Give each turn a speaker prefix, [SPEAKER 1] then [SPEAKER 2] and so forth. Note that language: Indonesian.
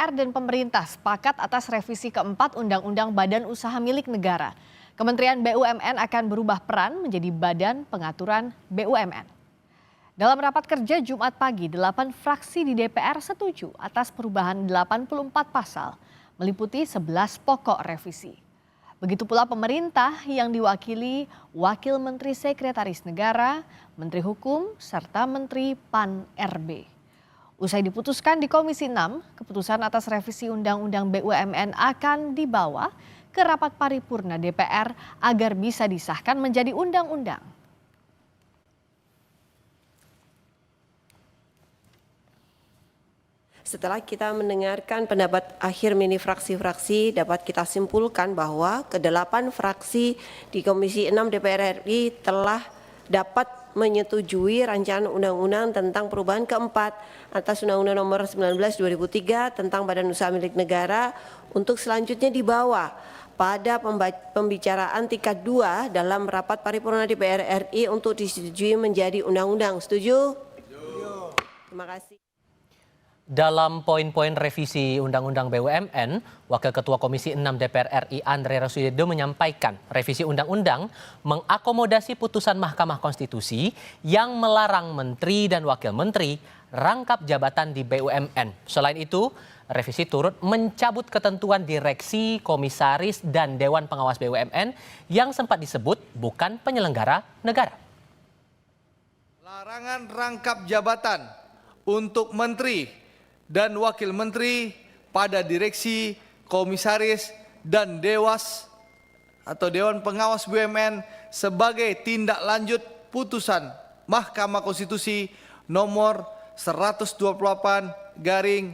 [SPEAKER 1] DPR dan pemerintah sepakat atas revisi keempat Undang-Undang Badan Usaha Milik Negara. Kementerian BUMN akan berubah peran menjadi Badan Pengaturan BUMN. Dalam rapat kerja Jumat pagi, 8 fraksi di DPR setuju atas perubahan 84 pasal, meliputi 11 pokok revisi. Begitu pula pemerintah yang diwakili Wakil Menteri Sekretaris Negara, Menteri Hukum, serta Menteri Pan-RB. Usai diputuskan di Komisi 6, keputusan atas revisi Undang-Undang BUMN akan dibawa ke rapat paripurna DPR agar bisa disahkan menjadi undang-undang.
[SPEAKER 2] Setelah kita mendengarkan pendapat akhir mini fraksi-fraksi, dapat kita simpulkan bahwa ke-8 fraksi di Komisi 6 DPR RI telah dapat menyetujui rancangan undang-undang tentang perubahan keempat atas Undang-Undang Nomor 19/2003 tentang Badan Usaha Milik Negara untuk selanjutnya dibawa pada pembicaraan tingkat 2 dalam rapat paripurna DPR RI untuk disetujui menjadi undang-undang. Setuju? Setuju. Terima kasih.
[SPEAKER 3] Dalam poin-poin revisi Undang-Undang BUMN, Wakil Ketua Komisi 6 DPR RI Andre Rosiade menyampaikan revisi undang-undang mengakomodasi putusan Mahkamah Konstitusi yang melarang menteri dan wakil menteri rangkap jabatan di BUMN. Selain itu, revisi turut mencabut ketentuan direksi, komisaris, dan Dewan Pengawas BUMN yang sempat disebut bukan penyelenggara negara.
[SPEAKER 4] Larangan rangkap jabatan untuk menteri dan wakil menteri pada direksi, komisaris, dan dewas atau Dewan Pengawas BUMN sebagai tindak lanjut putusan Mahkamah Konstitusi nomor 128/.